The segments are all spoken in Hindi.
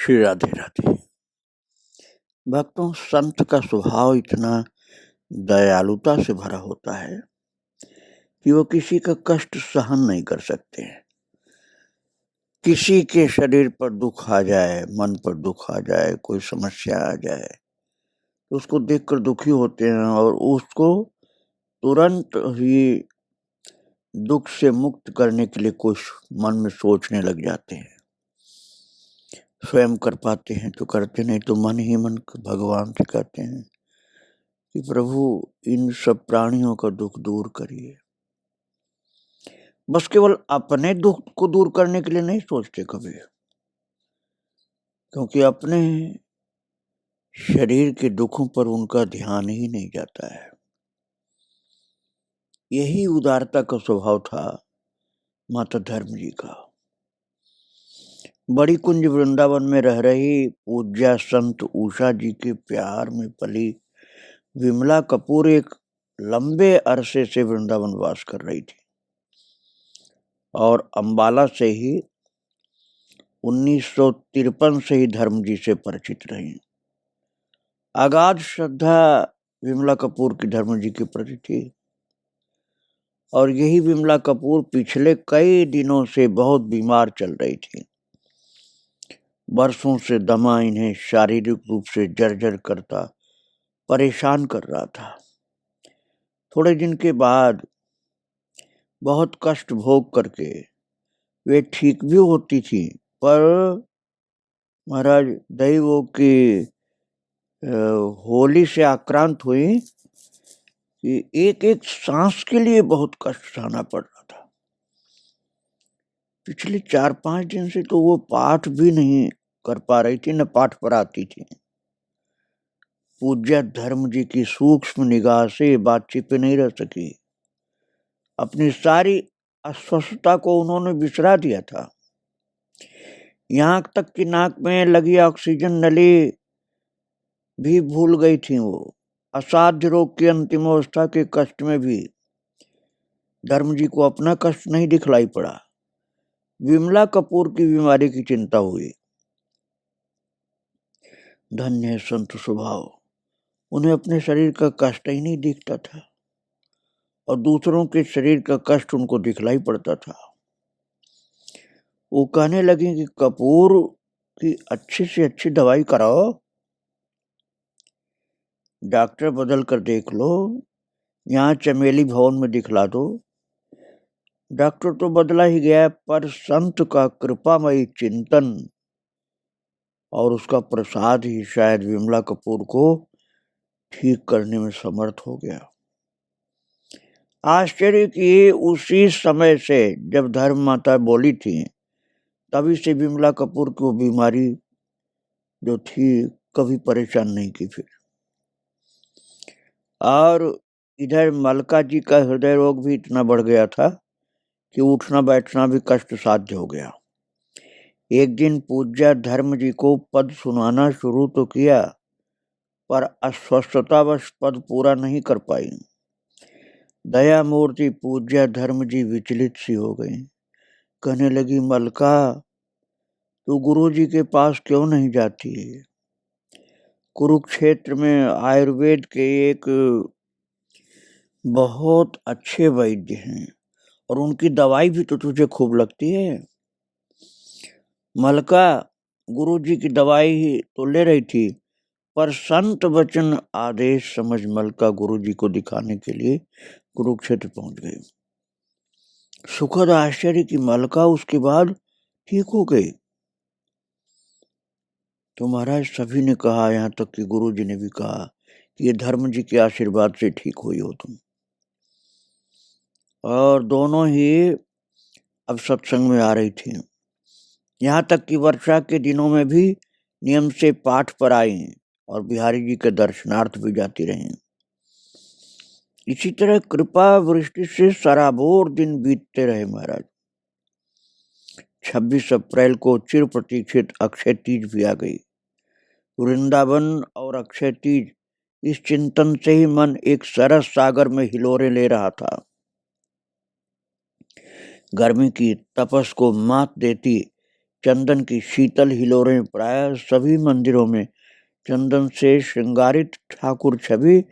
श्री राधे राधे। भक्तों, संत का स्वभाव इतना दयालुता से भरा होता है कि वो किसी का कष्ट सहन नहीं कर सकते हैं। किसी के शरीर पर दुख आ जाए, मन पर दुख आ जाए, कोई समस्या आ जाए तो उसको देखकर दुखी होते हैं और उसको तुरंत ही दुख से मुक्त करने के लिए कुछ मन में सोचने लग जाते हैं। स्वयं कर पाते हैं तो करते, नहीं तो मन ही मन भगवान से कहते हैं कि प्रभु इन सब प्राणियों का दुख दूर करिए। बस केवल अपने दुख को दूर करने के लिए नहीं सोचते कभी, क्योंकि अपने शरीर के दुखों पर उनका ध्यान ही नहीं जाता है। यही उदारता का स्वभाव था माता धर्म जी का। बड़ी कुंज वृंदावन में रह रही पूज्या संत उषा जी के प्यार में पली विमला कपूर एक लंबे अरसे से वृंदावन वास कर रही थी और अंबाला से ही 1953 से ही धर्म जी से परिचित रही। अगाध श्रद्धा विमला कपूर की धर्म जी के प्रति थी और यही विमला कपूर पिछले कई दिनों से बहुत बीमार चल रही थी। बरसों से दमा इन्हें शारीरिक रूप से जर्जर करता, परेशान कर रहा था। थोड़े दिन के बाद बहुत कष्ट भोग करके वे ठीक भी होती थी, पर महाराज दैवों की होली से आक्रांत हुई कि एक एक सांस के लिए बहुत कष्ट सहना पड़ रहा था। पिछले 4-5 दिन से तो वो पाठ भी नहीं कर पा रही थी, न पाठ पर आती थी। पूज्य धर्म जी की सूक्ष्म निगाह से बातचीत पे नहीं रह सकी। अपनी सारी अस्वस्थता को उन्होंने बिसरा दिया था। यहाँ तक कि नाक में लगी ऑक्सीजन नली भी भूल गई थी। वो असाध्य रोग की अंतिम अवस्था के कष्ट में भी धर्म जी को अपना कष्ट नहीं दिखलाई पड़ा। विमला कपूर की बीमारी की चिंता हुई। धन्य है संत स्वभाव, उन्हें अपने शरीर का कष्ट ही नहीं दिखता था और दूसरों के शरीर का कष्ट उनको दिखलाई पड़ता था। वो कहने लगी कि कपूर की अच्छी से अच्छी दवाई कराओ, डॉक्टर बदल कर देख लो, यहाँ चमेली भवन में दिखला दो। डॉक्टर तो बदला ही गया, पर संत का कृपामयी चिंतन और उसका प्रसाद ही शायद विमला कपूर को ठीक करने में समर्थ हो गया। आश्चर्य की उसी समय से जब धर्म माता बोली थी, तभी से विमला कपूर की वो बीमारी जो थी कभी परेशान नहीं की फिर। और इधर मलका जी का हृदय रोग भी इतना बढ़ गया था कि उठना बैठना भी कष्ट साध्य हो गया। एक दिन पूज्य धर्म जी को पद सुनाना शुरू तो किया, पर अस्वस्थतावश पद पूरा नहीं कर पाई। दया मूर्ति पूज्य धर्म जी विचलित सी हो गई। कहने लगी, मलका तू गुरु जी के पास क्यों नहीं जाती है? कुरुक्षेत्र में आयुर्वेद के एक बहुत अच्छे वैद्य हैं और उनकी दवाई भी तो तुझे खूब लगती है। मलका गुरु जी की दवाई ही तो ले रही थी, पर संत वचन आदेश समझ मलका गुरु जी को दिखाने के लिए कुरुक्षेत्र पहुंच गई। सुखद आश्चर्य की मलका उसके बाद ठीक हो गई। तो महाराज सभी ने कहा, यहाँ तक कि गुरु जी ने भी कहा कि ये धर्म जी के आशीर्वाद से ठीक हुई हो तुम। और दोनों ही अब सत्संग में आ रही थी। यहाँ तक कि वर्षा के दिनों में भी नियम से पाठ पर आई और बिहारी जी के दर्शनार्थ भी जाती रही। इसी तरह कृपा वृष्टि से सराबोर दिन बीतते रहे महाराज। 26 अप्रैल को चिर प्रतीक्षित अक्षय तीज भी आ गई। वृंदावन और अक्षय तीज, इस चिंतन से ही मन एक सरस सागर में हिलोरे ले रहा था। गर्मी की तपस को मात देती चंदन की शीतल हिलोरें प्राय सभी मंदिरों में चंदन से श्रृंगारित ठाकुर छवि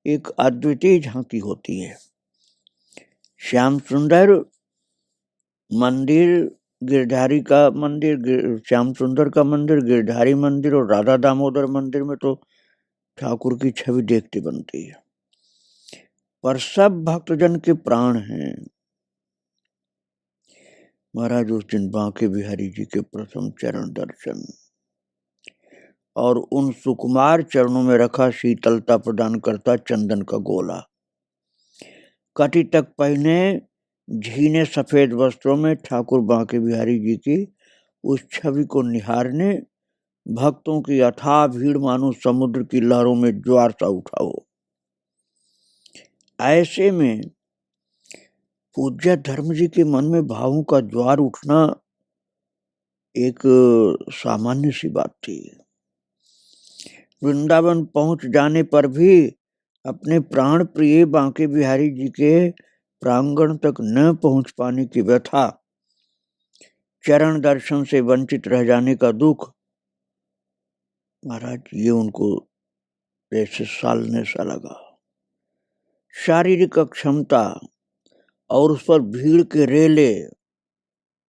एक अद्वितीय झांकी होती है। श्याम सुंदर मंदिर, गिरधारी का मंदिर, श्याम सुंदर का मंदिर, गिरधारी मंदिर और राधा दामोदर मंदिर में तो ठाकुर की छवि देखते बनती है, पर सब भक्तजन के प्राण हैं। महाराज उस दिन बांके बिहारी जी के प्रथम चरण दर्शन और उन सुकुमार चरणों में रखा शीतलता प्रदान करता चंदन का गोला, कटी तक पहने झीने सफेद वस्त्रों में ठाकुर बांके बिहारी जी की उस छवि को निहारने भक्तों की अथाह भीड़ मानो समुद्र की लहरों में ज्वार सा उठा हो। ऐसे में पूज्य धर्म जी के मन में भावों का ज्वार उठना एक सामान्य सी बात थी। वृंदावन पहुंच जाने पर भी अपने प्राण प्रिय बांके बिहारी जी के प्रांगण तक न पहुंच पाने की व्यथा, चरण दर्शन से वंचित रह जाने का दुख, महाराज ये उनको जैसे सालने सा लगा। शारीरिक अक्षमता और उस पर भीड़ के रेले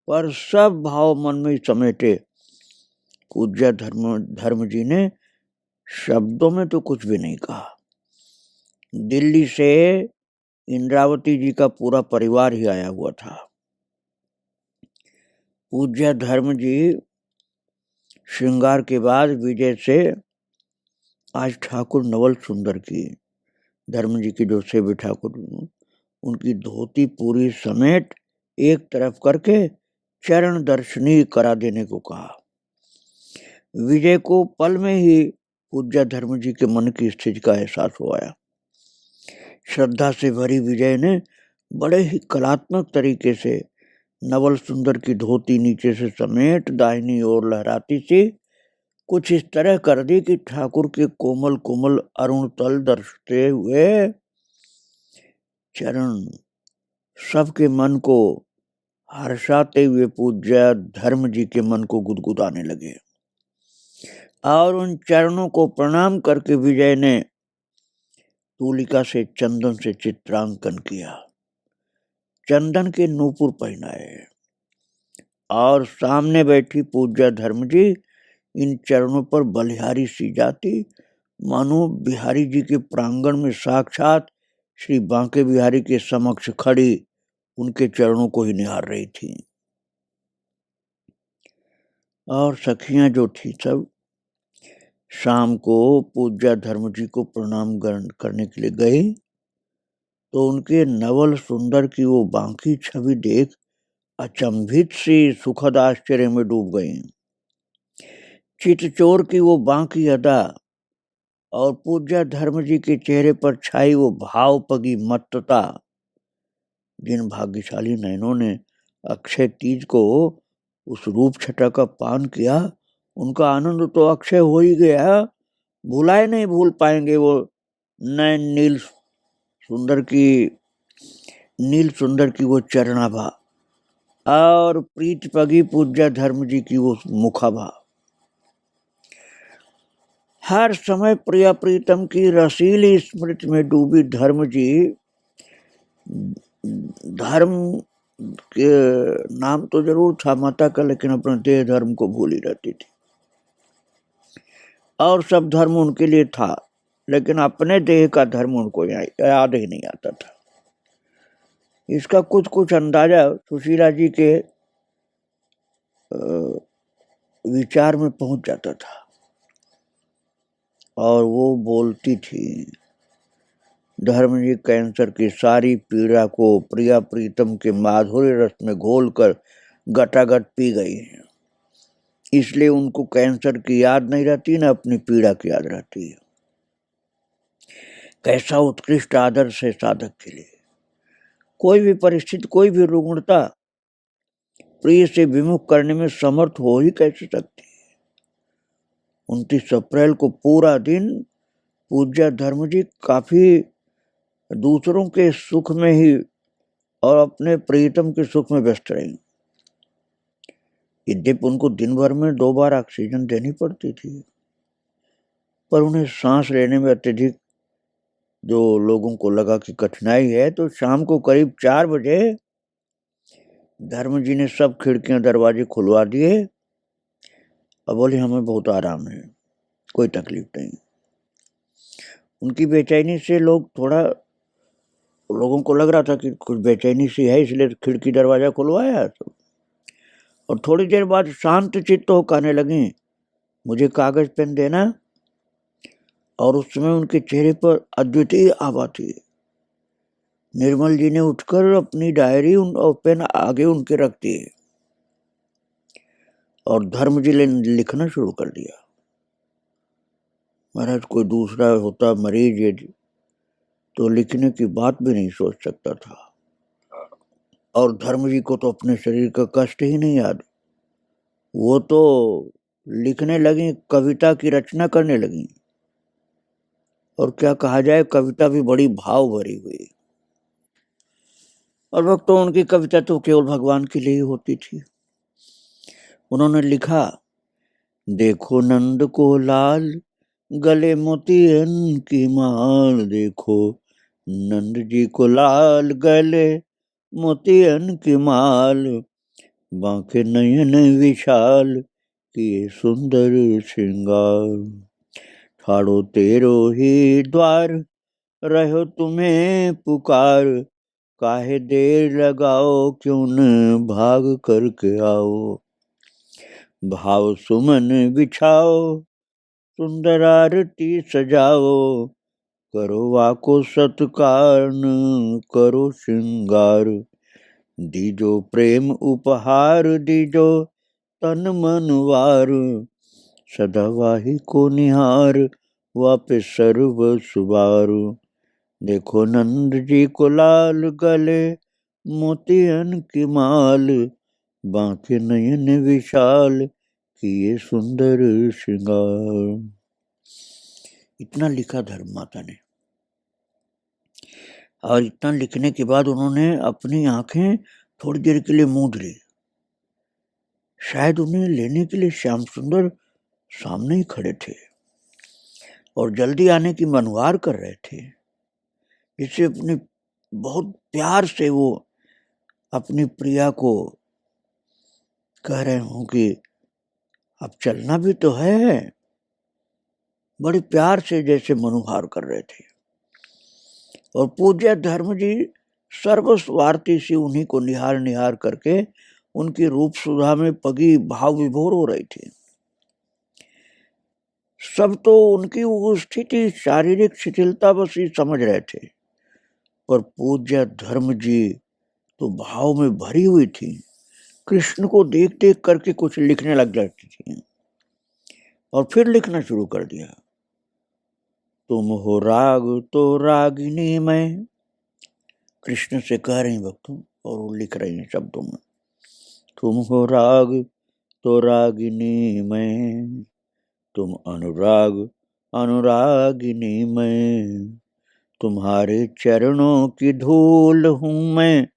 पर सब भाव मन में समेटे पूज्य धर्म जी ने शब्दों में तो कुछ भी नहीं कहा। दिल्ली से इंद्रावती जी का पूरा परिवार ही आया हुआ था। पूज्य धर्म जी श्रृंगार के बाद विजय से आज ठाकुर नवल सुंदर की, धर्म जी की जो सेवी ठाकुर, उनकी धोती पूरी समेट एक तरफ करके चरण दर्शनी करा देने को कहा। विजय को पल में ही पूज्य धर्म जी के मन की स्थिति का एहसास हो आया। श्रद्धा से भरी विजय ने बड़े ही कलात्मक तरीके से नवल सुंदर की धोती नीचे से समेट दाहिनी ओर लहराती सी कुछ इस तरह कर दी कि ठाकुर के कोमल कोमल अरुण तल दर्शते हुए चरण सबके मन को हर्षाते हुए पूज्य धर्म जी के मन को गुदगुदाने लगे। और उन चरणों को प्रणाम करके विजय ने तूलिका से चंदन से चित्रांकन किया, चंदन के नूपुर पहनाए और सामने बैठी पूज्य धर्म जी इन चरणों पर बलिहारी सी जाती, मानो बिहारी जी के प्रांगण में साक्षात श्री बांके बिहारी के समक्ष खड़ी उनके चरणों को ही निहार रही थी। और सखियां जो थी सब शाम को पूज्य धर्म जी को प्रणाम करने के लिए गई तो उनके नवल सुंदर की वो बांकी छवि देख अचंभित सी सुखद आश्चर्य में डूब गई। चितचोर की वो बांकी अदा और पूज्य धर्म जी के चेहरे पर छाई वो भाव पगी मत्तता, जिन भाग्यशाली नयनों ने अक्षय तीज को उस रूप छटा का पान किया, उनका आनंद तो अक्षय हो ही गया, भुलाए नहीं भूल पाएंगे वो नयन नील सुंदर की वो चरणाभा और प्रीत पगी पूज्य धर्म जी की वो मुखाभा। हर समय प्रिया प्रीतम की रसीली स्मृति में डूबी धर्म जी धर्म के नाम तो जरूर था माता का, लेकिन अपने देह धर्म को भूली रहती थी। और सब धर्म उनके लिए था, लेकिन अपने देह का धर्म उनको याद ही नहीं आता था। इसका कुछ कुछ अंदाजा सुशीला जी के विचार में पहुंच जाता था और वो बोलती थी, धर्म जी कैंसर की सारी पीड़ा को प्रिया प्रीतम के माधुर्य रस में घोलकर गटागट पी गई है, इसलिए उनको कैंसर की याद नहीं रहती, न अपनी पीड़ा की याद रहती है। कैसा उत्कृष्ट आदर्श है साधक के लिए। कोई भी परिस्थिति, कोई भी रुग्णता प्रिय से विमुख करने में समर्थ हो ही कैसे सकती है। 29 अप्रैल को पूरा दिन पूज्य धर्म जी काफी दूसरों के सुख में ही और अपने प्रीतम के सुख में व्यस्त रही। यद्यपि उनको दिन भर में 2 बार ऑक्सीजन देनी पड़ती थी, पर उन्हें सांस लेने में अत्यधिक जो लोगों को लगा कि कठिनाई है, तो शाम को करीब 4 बजे धर्म जी ने सब खिड़कियां दरवाजे खुलवा दिए और बोले हमें बहुत आराम है, कोई तकलीफ नहीं। उनकी बेचैनी से लोगों को लग रहा था कि कुछ बेचैनी सी है, इसलिए खिड़की दरवाजा खुलवाया। तो और थोड़ी देर बाद शांत चित्त हो कहने लगी, मुझे कागज पेन देना। और उस समय उनके चेहरे पर अद्वितीय आभा थी। निर्मल जी ने उठकर अपनी डायरी और पेन आगे उनके रख दिए और धर्म जी ने लिखना शुरू कर दिया। महाराज, कोई दूसरा होता मरीज ये तो लिखने की बात भी नहीं सोच सकता था। और धर्म जी को तो अपने शरीर का कष्ट ही नहीं याद। वो तो लिखने लगी, कविता की रचना करने लगी। और क्या कहा जाए, कविता भी बड़ी भाव भरी हुई। और वक्त तो उनकी कविता तो केवल भगवान के लिए ही होती थी। उन्होंने लिखा, देखो नंद को लाल गले मोतियन की माल, देखो नंद जी को लाल गले मोतियन की माल, बांके नयन विशाल किए सुंदर श्रृंगार, ठाड़ो तेरो ही द्वार रहो तुम्हें पुकार, काहे देर लगाओ क्यों न भाग करके आओ, भाव सुमन बिछाओ सुंदर आरती सजाओ, करो वाको सत्कार न करो श्रृंगार, दीजो प्रेम उपहार दीजो तन मन वार, सदा वाही को निहार वापे सर्व सुबार, देखो नंद जी को लाल गले मोतियन की माल, बांके नयन विशाल किए सुंदर श्रृंगार। इतना लिखा धर्म माता ने। और इतना लिखने के बाद उन्होंने अपनी आंखें थोड़ी देर के लिए मूंद ली। शायद उन्हें लेने के लिए श्याम सुंदर सामने ही खड़े थे और जल्दी आने की मनवार कर रहे थे, जिससे अपने बहुत प्यार से वो अपनी प्रिया को कह रहे हूं कि अब चलना भी तो है। बड़े प्यार से जैसे मनोहार कर रहे थे। और पूज्य धर्म जी सर्वस्वार्थी से उन्हीं को निहार निहार करके उनकी रूप सुधा में पगी भाव विभोर हो रही थी। सब तो उनकी वो स्थिति शारीरिक शिथिलता बस ही समझ रहे थे, पर पूज्य धर्म जी तो भाव में भरी हुई थी। कृष्ण को देख देख करके कुछ लिखने लग जाती थी और फिर लिखना शुरू कर दिया। तुम हो राग तो रागिनी मैं, कृष्ण से कह रही भक्तों और वो लिख रही हैं शब्दों में। तुम हो राग तो रागिनी मैं, तुम अनुराग अनुरागिनी मैं, तुम्हारे चरणों की धूल हूँ मैं,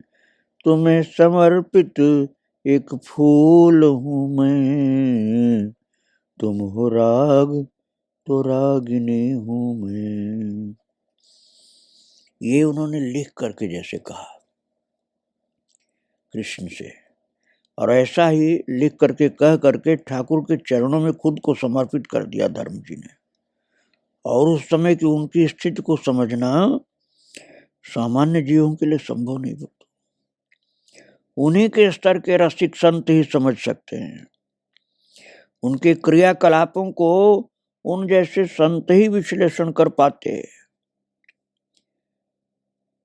तुम्हें समर्पित एक फूल हूँ मैं, तुम हो राग तो रागिनी हूँ मैं। ये उन्होंने लिख करके जैसे कहा कृष्ण से, और ऐसा ही लिख करके कह करके ठाकुर के चरणों में खुद को समर्पित कर दिया धर्म जी ने। और उस समय की उनकी स्थिति को समझना सामान्य जीवों के लिए संभव नहीं होता। उन्हीं के स्तर के रसिक संत ही समझ सकते हैं। उनके क्रियाकलापों को उन जैसे संत ही विश्लेषण कर पाते हैं।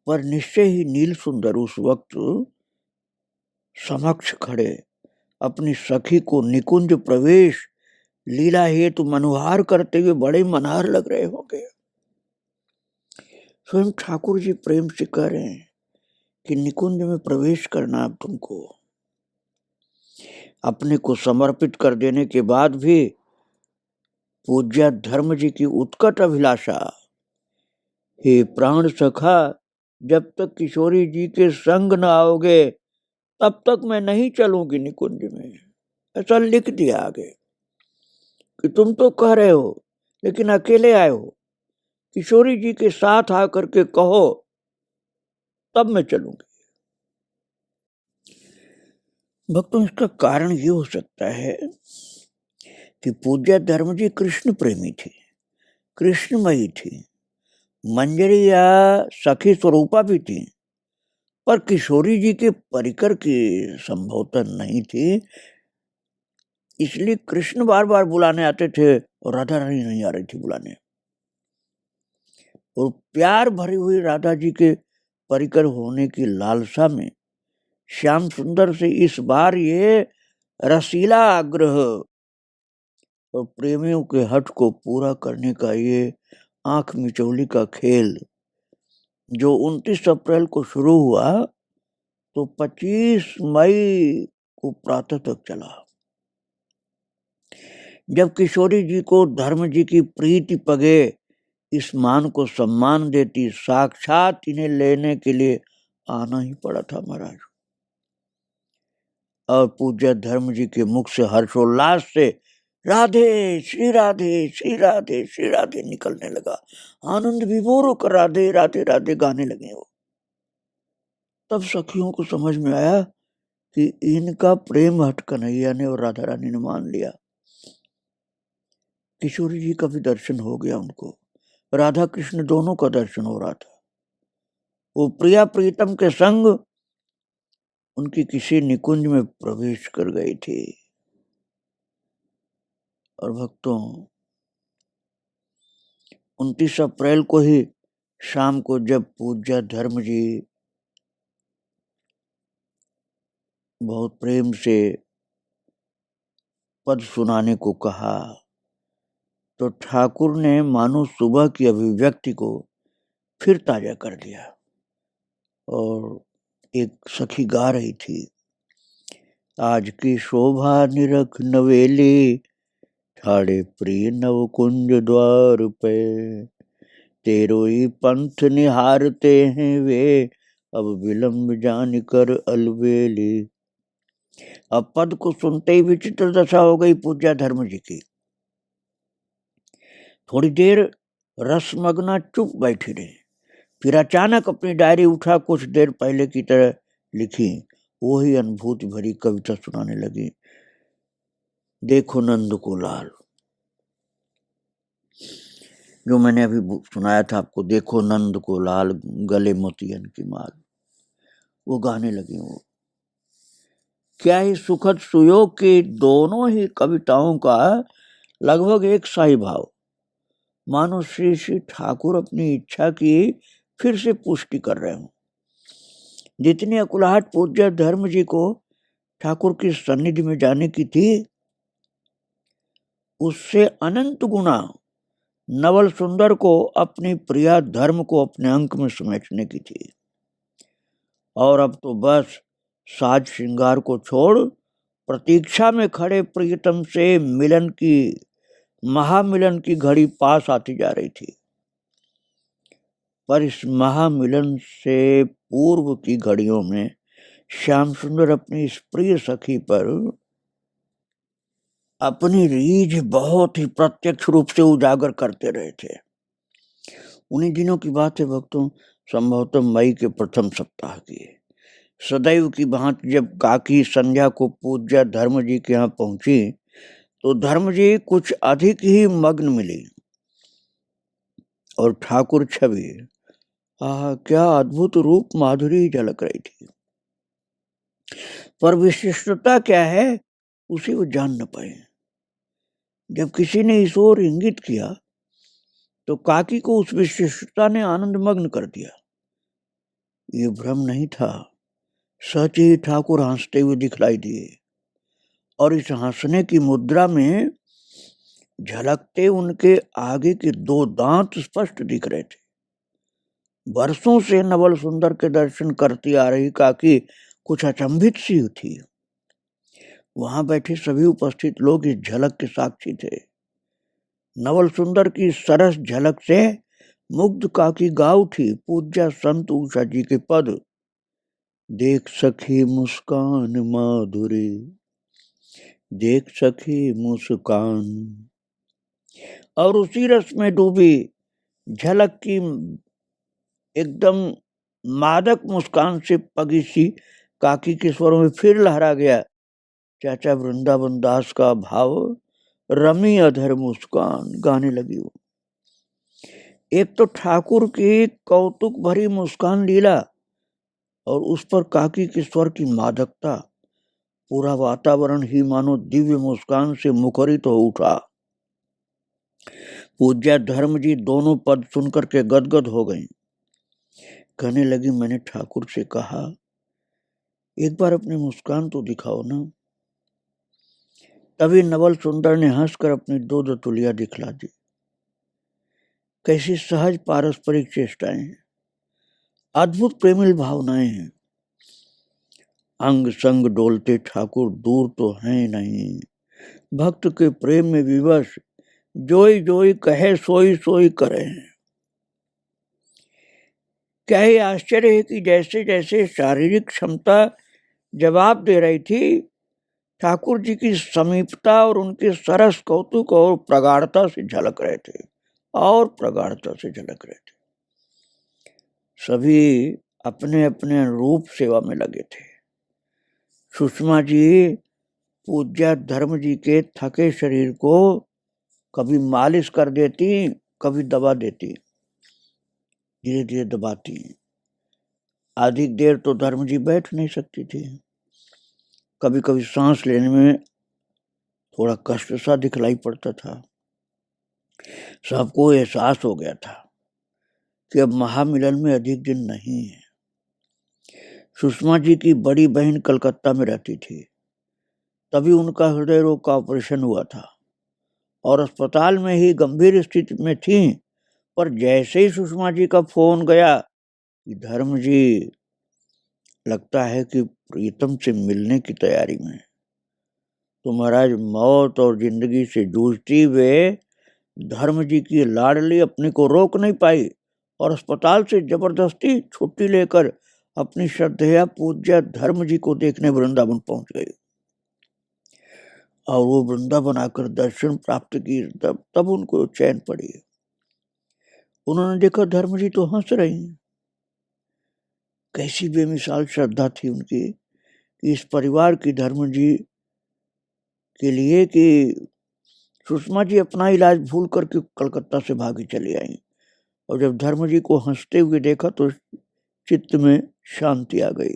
पर निश्चय ही नील सुंदर उस वक्त समक्ष खड़े अपनी सखी को निकुंज प्रवेश लीला हेतु मनोहार करते हुए बड़े मनहार लग रहे होंगे। स्वयं ठाकुर जी प्रेम से कह रहे हैं कि निकुंज में प्रवेश करना अब तुमको। अपने को समर्पित कर देने के बाद भी पूज्य धर्म जी की उत्कट अभिलाषा, हे प्राण सखा, जब तक किशोरी जी के संग न आओगे तब तक मैं नहीं चलूंगी निकुंज में। ऐसा लिख दिया आगे कि तुम तो कह रहे हो लेकिन अकेले आए हो, किशोरी जी के साथ आकर के कहो तब मैं चलूंगी। भक्तों, इसका कारण ये हो सकता है कि पूज्य धर्म जी कृष्ण प्रेमी थी, कृष्णमयी थी, मंजरी या सखी स्वरूपा भी थी, पर किशोरी जी के परिकर की संभवतः नहीं थी। इसलिए कृष्ण बार बार बुलाने आते थे और राधा रानी नहीं आ रही थी बुलाने। और प्यार भरी हुई राधा जी के परिकर होने की लालसा में श्याम सुंदर से इस बार ये रसीला आग्रह और प्रेमियों के हट को पूरा करने का ये आंख मिचौली का खेल जो 29 अप्रैल को शुरू हुआ तो 25 मई को प्रातः तक चला। जब किशोरी जी को धर्म जी की प्रीति पगे इस मान को सम्मान देती, साक्षात इन्हें लेने के लिए आना ही पड़ा था महाराज। और पूज्य धर्म जी के मुख से हर्षोल्लास से राधे श्री राधे श्री राधे श्री राधे निकलने लगा। आनंद विभोर होकर राधे राधे राधे गाने लगे वो। तब सखियों को समझ में आया कि इनका प्रेम हट कन्हैया ने और राधा रानी ने मान लिया। किशोरी जी का भी दर्शन हो गया उनको, राधा कृष्ण दोनों का दर्शन हो रहा था। वो प्रिया प्रीतम के संग उनकी किसी निकुंज में प्रवेश कर गई थी। और भक्तों, 29 अप्रैल को ही शाम को जब पूज्य धर्म जी बहुत प्रेम से पद सुनाने को कहा तो ठाकुर ने मानो सुबह की अभिव्यक्ति को फिर ताजा कर दिया। और एक सखी गा रही थी, आज की शोभा निरख नवेली, ठाड़े प्रिय नव कुंज द्वार पे, तेरोई पंथ निहारते हैं वे, अब विलंब जान कर अलबेली। अब पद को सुनते ही विचित्र दशा हो गई पूज्य धर्म जी की। थोड़ी देर रसमग्ना चुप बैठी रही, फिर अचानक अपनी डायरी उठा कुछ देर पहले की तरह लिखी वही अनुभूति भरी कविता सुनाने लगी। देखो नंद को लाल, जो मैंने अभी सुनाया था आपको, देखो नंद को लाल गले मोतियन की माल, वो गाने लगी। वो क्या ही सुखद सुयोग की दोनों ही कविताओं का लगभग एक सा ही भाव, मानो श्री श्री ठाकुर अपनी इच्छा की फिर से पुष्टि कर रहे हो। जितनी अकुलाहट पूज्य धर्म जी को ठाकुर की सन्निधि में जाने की थी, उससे अनंत गुना नवल सुंदर को अपनी प्रिया धर्म को अपने अंक में समेटने की थी। और अब तो बस साज श्रृंगार को छोड़ प्रतीक्षा में खड़े प्रियतम से मिलन की, महामिलन की घड़ी पास आती जा रही थी। पर इस महामिलन से पूर्व की घड़ियों में श्याम सुंदर अपनी इस प्रिय सखी पर अपनी रीझ बहुत ही प्रत्यक्ष रूप से उजागर करते रहे थे। उन्हीं दिनों की बात है भक्तों, संभवतः मई के प्रथम सप्ताह की। सदैव की भांति जब काकी संध्या को पूज्य धर्म जी के यहाँ पहुंची तो धर्म जी कुछ अधिक ही मग्न मिली और ठाकुर छवि, क्या अद्भुत रूप माधुरी झलक रही थी। पर विशिष्टता क्या है उसे वो जान न पाए। जब किसी ने इस ओर इंगित किया तो काकी को उस विशिष्टता ने आनंद मग्न कर दिया। ये भ्रम नहीं था, सच ही ठाकुर हंसते हुए दिखलाई दिए और इस हंसने की मुद्रा में झलकते उनके आगे के दो दांत स्पष्ट दिख रहे थे। वर्षों से नवल सुंदर के दर्शन करती आ रही काकी कुछ अचंभित सी थी। वहां बैठे सभी उपस्थित लोग इस झलक के साक्षी थे। नवल सुंदर की सरस झलक से मुग्ध काकी गा उठी पूज्य संत उषा जी के पद, देख सखी मुस्कान माधुरी, देख सखी मुस्कान। और उसी रस में डूबी झलक की एकदम मादक मुस्कान से पगी सी काकी के स्वरों में फिर लहरा गया चाचा वृंदावन दास का भाव। रमी अधर मुस्कान गाने लगी वो। एक तो ठाकुर की कौतुक भरी मुस्कान लीला और उस पर काकी के स्वर की मादकता, पूरा वातावरण ही मानो दिव्य मुस्कान से मुखरित हो उठा। पूज्या धर्म जी दोनों पद सुनकर के गदगद हो गईं। कहने लगी मैंने ठाकुर से कहा एक बार अपनी मुस्कान तो दिखाओ ना। तभी नवल सुंदर ने हंसकर अपनी दो तुलिया दिखला दी। कैसी सहज पारस्परिक चेष्टाएं हैं, अद्भुत प्रेमिल भावनाएं हैं। अंग संग डोलते ठाकुर दूर तो हैं नहीं, भक्त के प्रेम में विवश जोई जोई कहे सोई सोई करे। क्या ही आश्चर्य है कि जैसे जैसे शारीरिक क्षमता जवाब दे रही थी, ठाकुर जी की समीपता और उनके सरस कौतुक और प्रगाढ़ता से झलक रहे थे और प्रगाढ़ता से झलक रहे थे। सभी अपने अपने रूप सेवा में लगे थे। सुषमा जी पूज्य धर्म जी के थके शरीर को कभी मालिश कर देती, कभी दबा देती, धीरे धीरे दबाती। अधिक देर तो धर्म जी बैठ नहीं सकती थी। कभी कभी सांस लेने में थोड़ा कष्ट सा दिखलाई पड़ता था। सबको एहसास हो गया था कि अब महामिलन में अधिक दिन नहीं है। सुषमा जी की बड़ी बहन कलकत्ता में रहती थी। तभी उनका हृदय रोग का ऑपरेशन हुआ था और अस्पताल में ही गंभीर स्थिति में थी। पर जैसे ही सुषमा जी का फोन गया कि धर्म जी लगता है कि प्रीतम से मिलने की तैयारी में, तो महाराज मौत और जिंदगी से जूझती हुए धर्म जी की लाडली अपने को रोक नहीं पाई और अस्पताल से जबरदस्ती छुट्टी लेकर अपनी श्रद्धेय पूज्य धर्म जी को देखने वृंदावन पहुंच गई। और वो वृंदावन आकर दर्शन प्राप्त की, तब उनको चैन पड़ी। उन्होंने देखा धर्म जी तो हंस रही हैं। कैसी बेमिसाल श्रद्धा थी उनकी कि इस परिवार की धर्म जी के लिए कि सुषमा जी अपना इलाज भूल करके कलकत्ता से भागी चली आई। और जब धर्म जी को हंसते हुए देखा तो चित्त में शांति आ गई।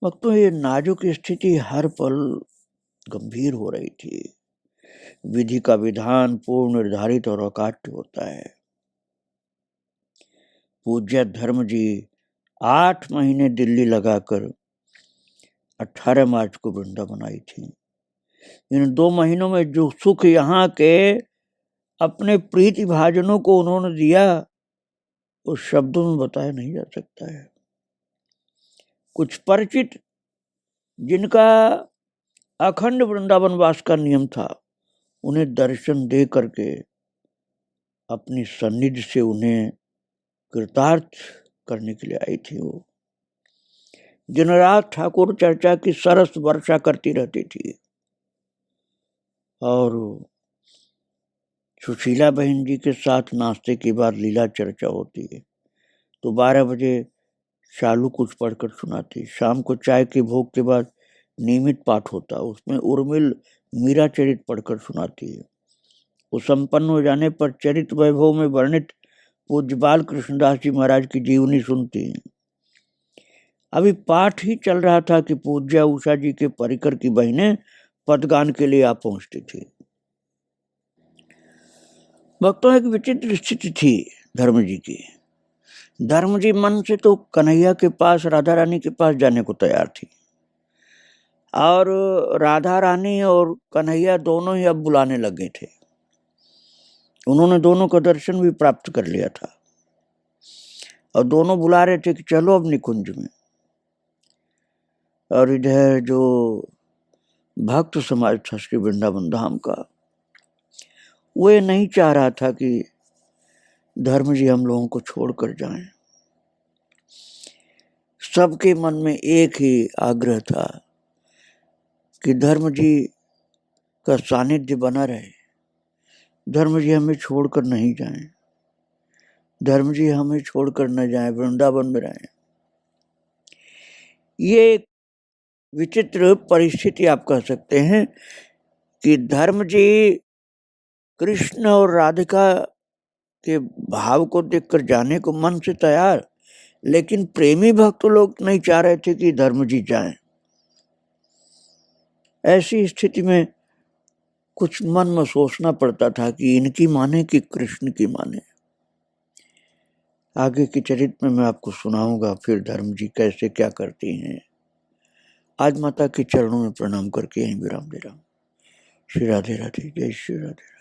वक्तों ये नाजुक स्थिति हर पल गंभीर हो रही थी। विधि का विधान पूर्ण निर्धारित और अकाट्य होता है। पूज्य धर्म जी 8 महीने दिल्ली लगाकर 18 मार्च को वृंदावन आई थी। इन 2 महीनों में जो सुख यहाँ के अपने प्रीति भाजनों को उन्होंने दिया, उस शब्दों में बताया नहीं जा सकता है। कुछ परिचित जिनका अखंड वृंदावन वास का नियम था, उन्हें दर्शन दे करके अपनी सन्निधि से उन्हें कृतार्थ करने के लिए आई थी। वो दिन रात ठाकुर चर्चा की सरस वर्षा करती रहती थी। और सुशीला बहन जी के साथ नाश्ते के बाद लीला चर्चा होती है, तो 12 बजे शालू कुछ पढ़कर सुनाती। शाम को चाय के भोग के बाद नियमित पाठ होता, उसमें उर्मिल मीरा चरित पढ़कर सुनाती है। वो संपन्न हो जाने पर चरित वैभव में वर्णित पूज्य बाल कृष्णदास जी महाराज की जीवनी सुनती हैं। अभी पाठ ही चल रहा था कि पूज्य उषा जी के परिकर की बहनें पदगान के लिए आ पहुंचती थी। भक्तों एक विचित्र स्थिति थी धर्म जी की। धर्म जी मन से तो कन्हैया के पास, राधा रानी के पास जाने को तैयार थी। और राधा रानी और कन्हैया दोनों ही अब बुलाने लगे थे। उन्होंने दोनों का दर्शन भी प्राप्त कर लिया था और दोनों बुला रहे थे कि चलो अब निकुंज में। और इधर जो भक्त समाज था श्री वृंदावन धाम का, वो ये नहीं चाह रहा था कि धर्म जी हम लोगों को छोड़कर जाएं। सबके मन में एक ही आग्रह था कि धर्म जी का सानिध्य बना रहे, धर्म जी हमें छोड़कर नहीं जाएं, धर्म जी हमें छोड़कर न जाएं, वृंदावन में रहें। ये विचित्र परिस्थिति आप कह सकते हैं कि धर्म जी कृष्ण और राधिका के भाव को देखकर जाने को मन से तैयार, लेकिन प्रेमी भक्त लोग नहीं चाह रहे थे कि धर्म जी जाएं। ऐसी स्थिति में कुछ मन में सोचना पड़ता था कि इनकी माने कि कृष्ण की माने। आगे के चरित्र में मैं आपको सुनाऊंगा फिर धर्म जी कैसे क्या करती हैं। आज माता के चरणों में प्रणाम करके यहीं विराम दे रहा हूँ। श्री राधे राधे, जय श्री राधे।